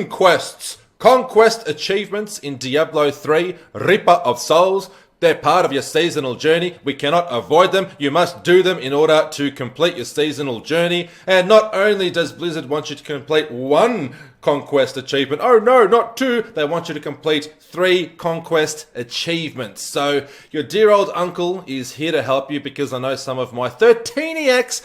Conquests. Conquest achievements in Diablo 3, Reaper of Souls. They're part of your seasonal journey. We cannot avoid them. You must do them in order to complete your seasonal journey. And not only does Blizzard want you to complete one Conquest achievement, oh no, not two, they want you to complete 3 Conquest achievements. So your dear old uncle is here to help you, because I know some of my 13iacs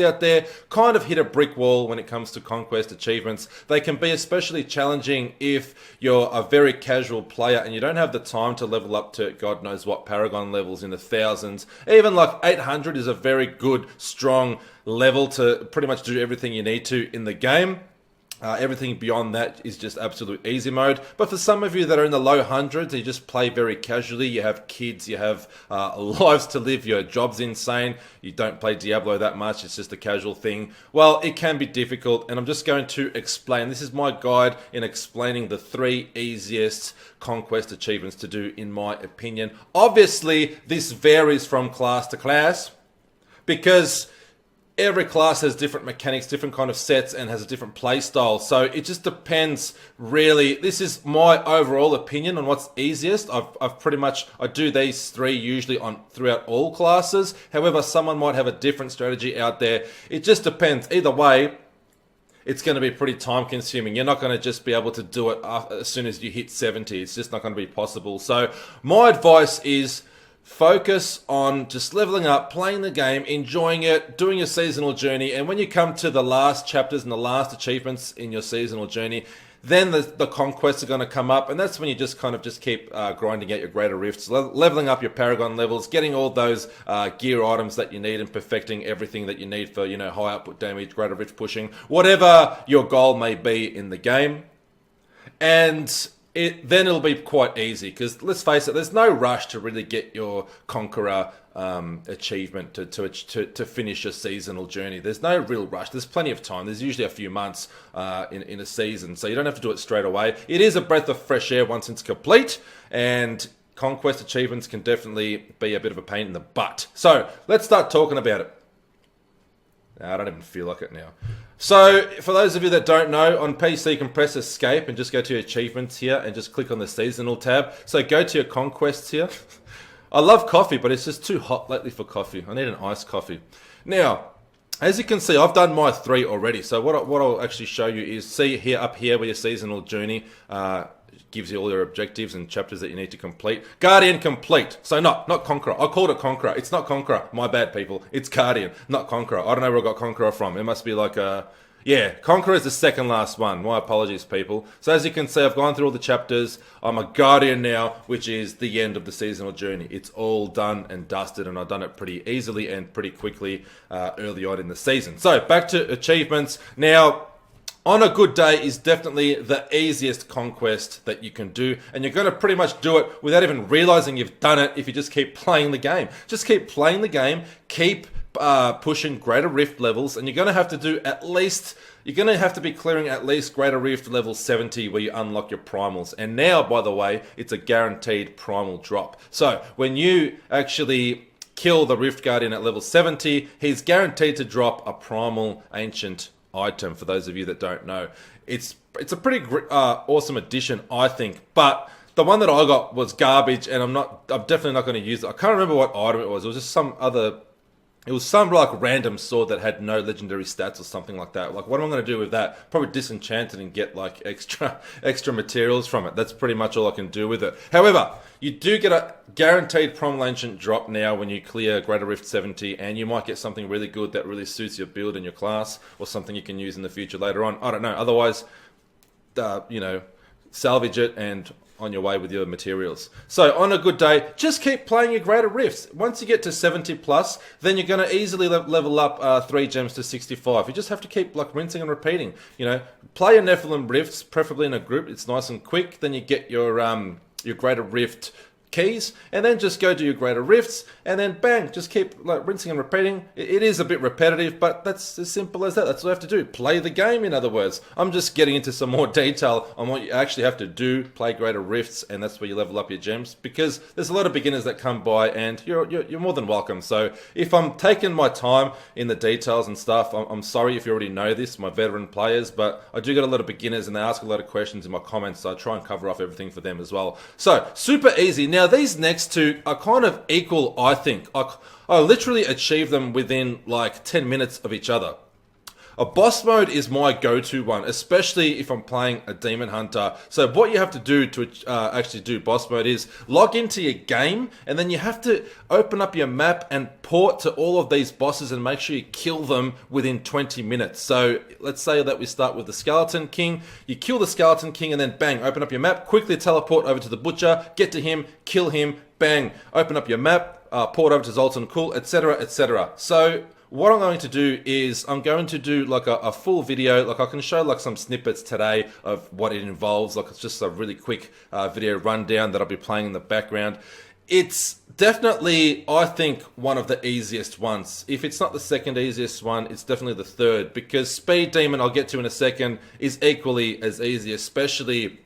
out there kind of hit a brick wall when it comes to Conquest achievements. They can be especially challenging if you're a very casual player and you don't have the time to level up to God knows what Paragon levels in the thousands. Even like 800 is a very good, strong level to pretty much do everything you need to in the game. Everything beyond that is just absolute easy mode. But for some of you that are in the low hundreds, you just play very casually, you have kids, you have lives to live, your job's insane, you don't play Diablo that much, it's just a casual thing. Well, it can be difficult, and I'm just going to explain. This is my guide in explaining the 3 easiest Conquest achievements to do, in my opinion. Obviously, this varies from class to class, because every class has different mechanics, different kind of sets, and has a different play style. So it just depends, really. This is my overall opinion on what's easiest. I've pretty much, I do these 3 usually throughout all classes. However, someone might have a different strategy out there. It just depends. Either way, it's going to be pretty time consuming. You're not going to just be able to do it as soon as you hit 70. It's just not going to be possible. So my advice is, focus on just leveling up, playing the game, enjoying it, doing your seasonal journey, and when you come to the last chapters and the last achievements in your seasonal journey, then the conquests are going to come up, and that's when you just kind of just keep grinding out your greater rifts, leveling up your paragon levels, getting all those gear items that you need, and perfecting everything that you need for, you know, high output damage, greater rift pushing, whatever your goal may be in the game. And then it'll be quite easy, because let's face it, there's no rush to really get your Conqueror achievement to finish your seasonal journey. There's no real rush. There's plenty of time. There's usually a few months in a season, so you don't have to do it straight away. It is a breath of fresh air once it's complete, and Conquest achievements can definitely be a bit of a pain in the butt. So let's start talking about it. I don't even feel like it now. So, for those of you that don't know, on PC you can press escape and just go to your achievements here and just click on the seasonal tab. So go to your conquests here. I love coffee, but it's just too hot lately for coffee. I need an iced coffee. Now, as you can see, I've done my 3 already. So what I'll actually show you is, see here, up here where your seasonal journey gives you all your objectives and chapters that you need to complete. Guardian complete. So not Conqueror. I called it Conqueror. It's not Conqueror. My bad, people. It's Guardian, not Conqueror. I don't know where I got Conqueror from. It must be like yeah, Conqueror is the second last one. My apologies, people. So as you can see, I've gone through all the chapters. I'm a Guardian now, which is the end of the seasonal journey. It's all done and dusted, and I've done it pretty easily and pretty quickly early on in the season. So back to achievements. Now, on a good day is definitely the easiest conquest that you can do, and you're going to pretty much do it without even realizing you've done it if you just keep playing the game. Just keep playing the game, keep pushing greater rift levels, and you're going to have to do at least, you're going to have to be clearing at least greater rift level 70 where you unlock your primals. And now, by the way, it's a guaranteed primal drop. So when you actually kill the Rift Guardian at level 70, he's guaranteed to drop a primal ancient item. For those of you that don't know, it's a pretty awesome addition, I think. But the one that I got was garbage, and I'm definitely not going to use it. I can't remember what item it was. It was just some other. It was some like random sword that had no legendary stats or something like that. Like, what am I going to do with that? Probably disenchant it and get like extra materials from it. That's pretty much all I can do with it. However, you do get a guaranteed primal ancient drop now when you clear Greater Rift 70, and you might get something really good that really suits your build and your class, or something you can use in the future later on. I don't know. Otherwise, you know, salvage it and on your way with your materials. So on a good day, just keep playing your greater rifts. Once you get to 70 plus, then you're going to easily level up 3 gems to 65. You just have to keep like rinsing and repeating. You know, play your Nephilim rifts, preferably in a group. It's nice and quick. Then you get your greater rift keys, and then just go do your greater rifts, and then bang, just keep like rinsing and repeating. It is a bit repetitive, but that's as simple as that. That's all you have to do. Play the game, in other words. I'm just getting into some more detail on what you actually have to do, play greater rifts, and that's where you level up your gems, because there's a lot of beginners that come by, and you're more than welcome. So if I'm taking my time in the details and stuff, I'm sorry if you already know this, my veteran players, but I do get a lot of beginners and they ask a lot of questions in my comments, so I try and cover off everything for them as well. So, super easy. Now, these next two are kind of equal, I think. I literally achieved them within like 10 minutes of each other. A boss mode is my go-to one, especially if I'm playing a demon hunter. So what you have to do to actually do boss mode is log into your game, and then you have to open up your map and port to all of these bosses and make sure you kill them within 20 minutes. So let's say that we start with the Skeleton King. You kill the Skeleton King and then bang, open up your map, quickly teleport over to the Butcher, get to him, kill him, bang, open up your map, port over to Zoltan Kul, etc., etc. So what I'm going to do is I'm going to do like a full video. Like I can show like some snippets today of what it involves. Like it's just a really quick video rundown that I'll be playing in the background. It's definitely, I think, one of the easiest ones. If it's not the second easiest one, it's definitely the third, because Speed Demon, I'll get to in a second, is equally as easy, especially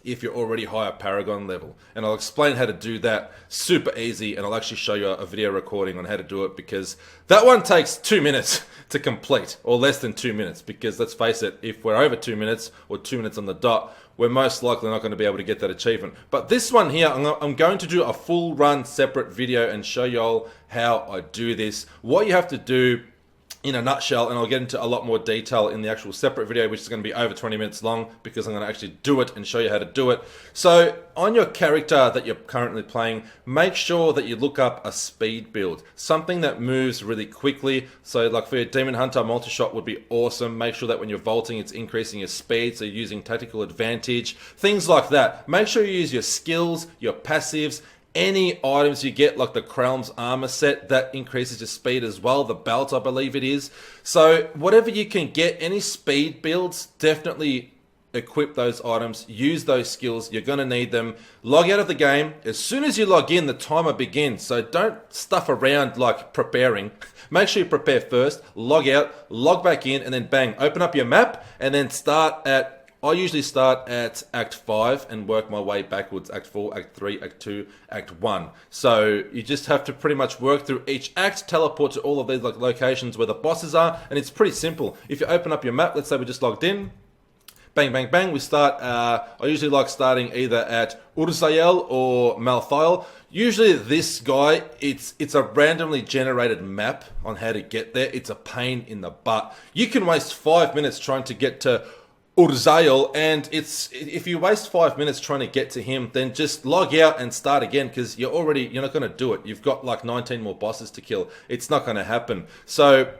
if you're already higher Paragon level. And I'll explain how to do that super easy, and I'll actually show you a video recording on how to do it, because that one takes 2 minutes to complete, or less than 2 minutes, because let's face it, if we're over 2 minutes, or 2 minutes on the dot, we're most likely not going to be able to get that achievement. But this one here, I'm going to do a full run separate video and show y'all how I do this. What you have to do in a nutshell, and I'll get into a lot more detail in the actual separate video, which is going to be over 20 minutes long, because I'm going to actually do it and show you how to do it. So on your character that you're currently playing, make sure that you look up a speed build, something that moves really quickly. So like for your Demon Hunter, multi-shot would be awesome. Make sure that when you're vaulting, it's increasing your speed, so you're using tactical advantage, things like that. Make sure you use your skills, your passives, any items you get, like the Crown's armor set, that increases your speed as well. The belt, I believe it is. So whatever you can get, any speed builds, definitely equip those items, use those skills. You're going to need them. Log out of the game. As soon as you log in, the timer begins. So don't stuff around like preparing. Make sure you prepare first, log out, log back in, and then bang, open up your map, and then start at, I usually start at Act 5 and work my way backwards. Act 4, Act 3, Act 2, Act 1. So you just have to pretty much work through each act, teleport to all of these like locations where the bosses are, and it's pretty simple. If you open up your map, let's say we just logged in, bang, bang, bang, we start, I usually like starting either at Urzael or Malthael. Usually this guy, it's a randomly generated map on how to get there. It's a pain in the butt. You can waste 5 minutes trying to get to Urzael, and if you waste 5 minutes trying to get to him, then just log out and start again, because you're not going to do it. You've got like 19 more bosses to kill. It's not going to happen. So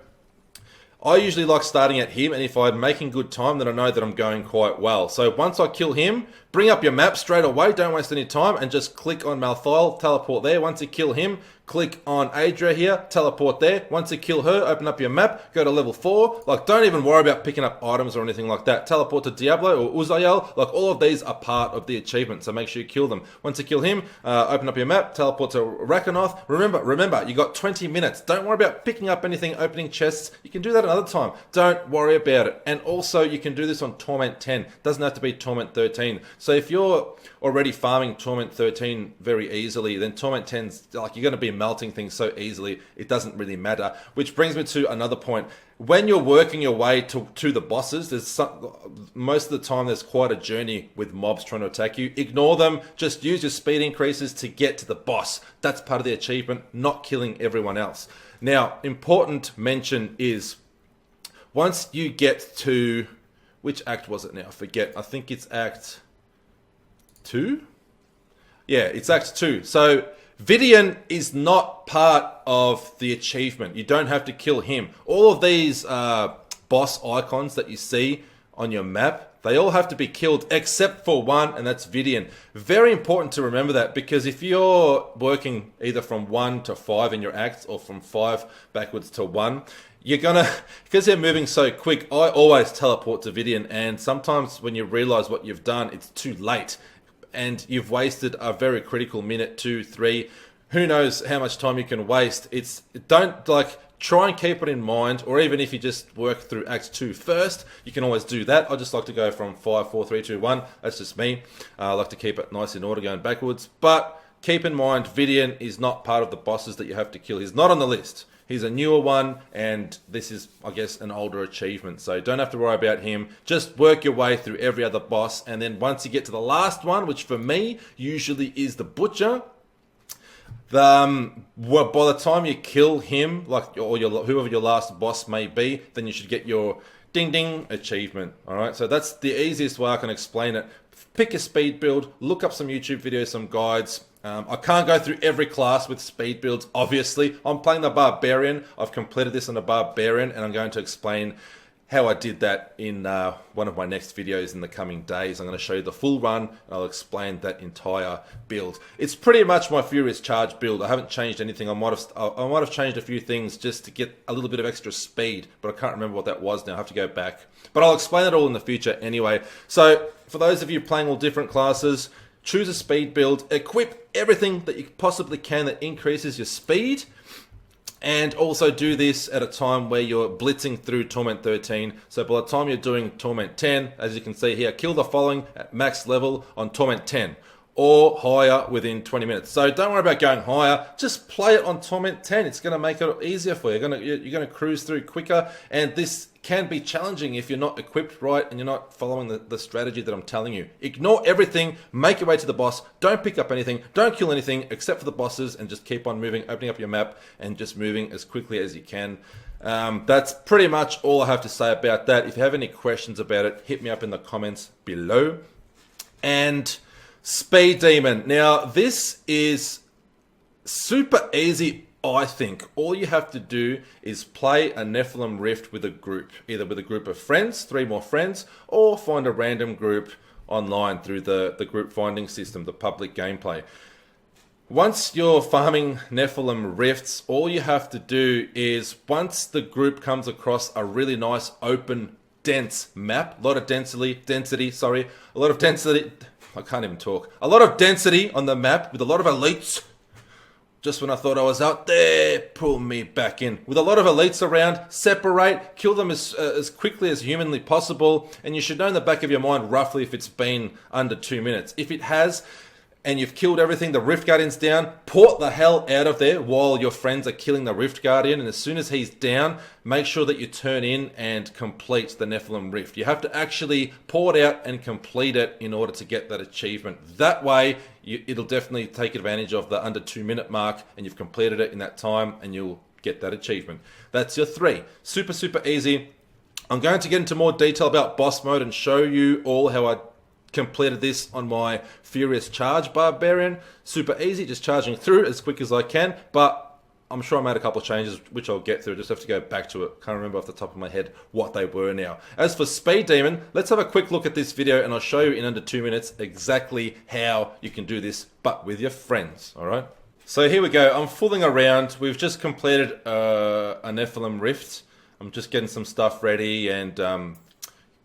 I usually like starting at him, and if I'm making good time, then I know that I'm going quite well. So once I kill him, bring up your map straight away, don't waste any time, and just click on Malthael, teleport there. Once you kill him, click on Adria here, teleport there. Once you kill her, open up your map, go to level 4. Like, don't even worry about picking up items or anything like that. Teleport to Diablo or Urzael. Like, all of these are part of the achievement, so make sure you kill them. Once you kill him, open up your map, teleport to Rakonoth. Remember, you got 20 minutes. Don't worry about picking up anything, opening chests. You can do that another time. Don't worry about it. And also, you can do this on Torment 10. Doesn't have to be Torment 13. So if you're already farming Torment 13 very easily, then Torment 10's like, you're going to be melting things so easily, it doesn't really matter. Which brings me to another point. When you're working your way to the bosses, most of the time there's quite a journey with mobs trying to attack you. Ignore them, just use your speed increases to get to the boss. That's part of the achievement, not killing everyone else. Now, important mention is, once you get to, which act was it now? I forget. I think it's Act 2? Yeah, it's Act 2. So Vidian is not part of the achievement. You don't have to kill him. All of these boss icons that you see on your map, they all have to be killed except for one, and that's Vidian. Very important to remember that, because if you're working either from 1 to 5 in your acts, or from 5 backwards to 1, you're gonna, because they're moving so quick, I always teleport to Vidian, and sometimes when you realize what you've done, it's too late. and you've wasted a very critical minute, 2, 3. Who knows how much time you can waste. Don't try and keep it in mind, or even if you just work through Act 2 first, you can always do that. I just like to go from 5, 4, 3, 2, 1. That's just me. I like to keep it nice in order going backwards. But keep in mind, Vidian is not part of the bosses that you have to kill. He's not on the list. He's a newer one, and this is, I guess, an older achievement. So don't have to worry about him. Just work your way through every other boss, and then once you get to the last one, which for me usually is the Butcher, by the time you kill him, or whoever your last boss may be, then you should get your ding ding achievement. All right, so that's the easiest way I can explain it. Pick a speed build, look up some YouTube videos, some guides. I can't go through every class with speed builds, obviously. I'm playing the Barbarian. I've completed this on the Barbarian, and I'm going to explain how I did that in one of my next videos in the coming days. I'm going to show you the full run, and I'll explain that entire build. It's pretty much my Furious Charge build. I haven't changed anything. I might have changed a few things just to get a little bit of extra speed, but I can't remember what that was now. I have to go back. But I'll explain it all in the future anyway. So for those of you playing all different classes, choose a speed build, equip everything that you possibly can that increases your speed, and also do this at a time where you're blitzing through Torment 13. So by the time you're doing Torment 10, as you can see here, kill the following at max level on Torment 10 or higher within 20 minutes. So don't worry about going higher, just play it on Torment 10. It's going to make it easier for you. You're going to cruise through quicker, and this can be challenging if you're not equipped right and you're not following the strategy that I'm telling you. Ignore everything, make your way to the boss, don't pick up anything, don't kill anything except for the bosses, and just keep on moving, opening up your map and just moving as quickly as you can. That's pretty much all I have to say about that. If you have any questions about it, hit me up in the comments below. And Speed Demon. Now, this is super easy, I think. All you have to do is play a Nephilim Rift with a group, either with a group of friends, 3 more friends, or find a random group online through the group finding system, the public gameplay. Once you're farming Nephilim Rifts, all you have to do is, once the group comes across a really nice, open, dense map, a lot of density, I can't even talk. A lot of density on the map with a lot of elites. Just when I thought I was out there, pull me back in. With a lot of elites around, separate, kill them as quickly as humanly possible. And you should know in the back of your mind roughly if it's been under 2 minutes. If it has, and you've killed everything, the Rift Guardian's down, port the hell out of there while your friends are killing the Rift Guardian. And as soon as he's down, make sure that you turn in and complete the Nephilim Rift. You have to actually port out and complete it in order to get that achievement. That way, it'll definitely take advantage of the under 2 minute mark, and you've completed it in that time, and you'll get that achievement. That's your 3. Super, super easy. I'm going to get into more detail about boss mode and show you all how I completed this on my Furious Charge Barbarian. Super easy, just charging through as quick as I can, but I'm sure I made a couple of changes which I'll get through. Just have to go back to it. Can't remember off the top of my head what they were now. As for Speed Demon, let's have a quick look at this video, and I'll show you in under 2 minutes exactly how you can do this, but with your friends, alright? So here we go, I'm fooling around. We've just completed a Nephilim Rift. I'm just getting some stuff ready and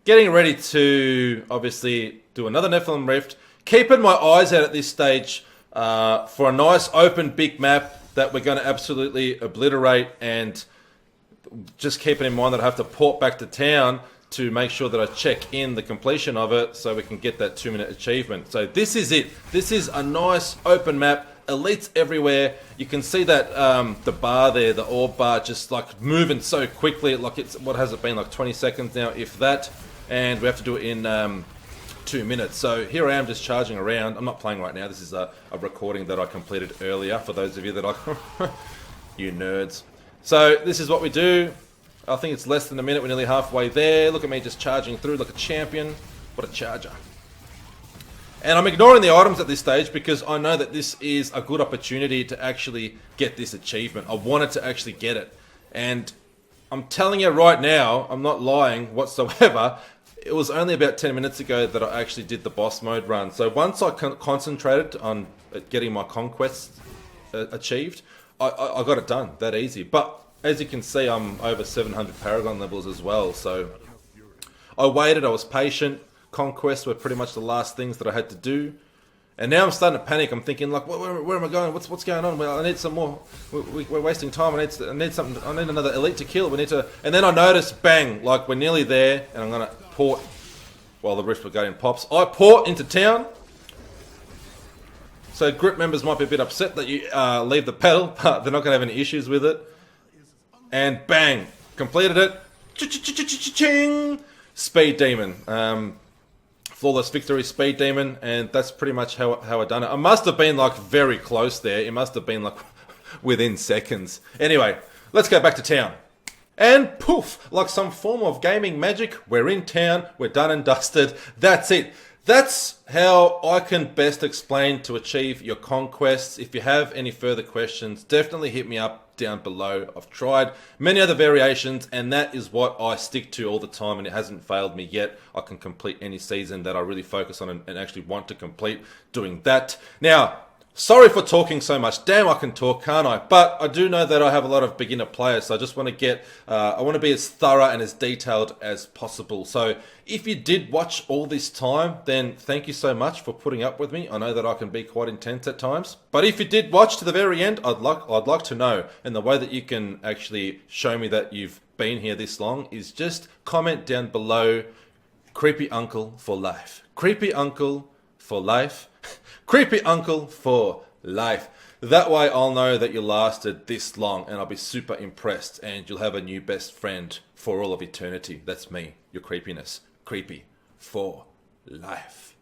getting ready to obviously do another Nephilim Rift. Keeping my eyes out at this stage for a nice open big map that we're going to absolutely obliterate, and just keeping in mind that I have to port back to town to make sure that I check in the completion of it so we can get that 2 minute achievement. So this is it. This is a nice open map. Elites everywhere. You can see that the bar there, the orb bar, just like moving so quickly. Like it's, what has it been, like 20 seconds now, if that. And we have to do it in 2 minutes. So here I am just charging around. I'm not playing right now. This is a recording that I completed earlier for those of you that are you nerds. So this is what we do. I think it's less than a minute. We're nearly halfway there. Look at me just charging through like a champion. What a charger. And I'm ignoring the items at this stage because I know that this is a good opportunity to actually get this achievement. I wanted to actually get it. And I'm telling you right now, I'm not lying whatsoever, it was only about 10 minutes ago that I actually did the boss mode run. So once I concentrated on getting my conquests achieved, I got it done that easy. But as you can see, I'm over 700 Paragon levels as well. So I waited, I was patient. Conquests were pretty much the last things that I had to do. And now I'm starting to panic. I'm thinking, like, where am I going? What's going on? Well, I need some more. We're wasting time. I need something. I need another elite to kill. We need to. And then I notice, bang, like we're nearly there, and I'm gonna port while the Rift Brigadian pops. I port into town. So group members might be a bit upset that you leave the battle, but they're not gonna have any issues with it. And bang, completed it. Ching! Speed Demon. Flawless victory, Speed Demon, and that's pretty much how I done it. I must have been like very close there. It must have been like within seconds. Anyway, let's go back to town. And poof, like some form of gaming magic, we're in town, we're done and dusted. That's it. That's how I can best explain to achieve your conquests. If you have any further questions, definitely hit me up down below. I've tried many other variations, and that is what I stick to all the time, and it hasn't failed me yet. I can complete any season that I really focus on and actually want to complete doing that. Now, sorry for talking so much. Damn, I can talk, can't I? But I do know that I have a lot of beginner players, so I just want to get, I want to be as thorough and as detailed as possible. So if you did watch all this time, then thank you so much for putting up with me. I know that I can be quite intense at times. But if you did watch to the very end, I'd like to know. And the way that you can actually show me that you've been here this long is just comment down below, creepy uncle for life. Creepy uncle for life. Creepy uncle for life. That way I'll know that you lasted this long, and I'll be super impressed, and you'll have a new best friend for all of eternity. That's me, your creepiness. Creepy for life.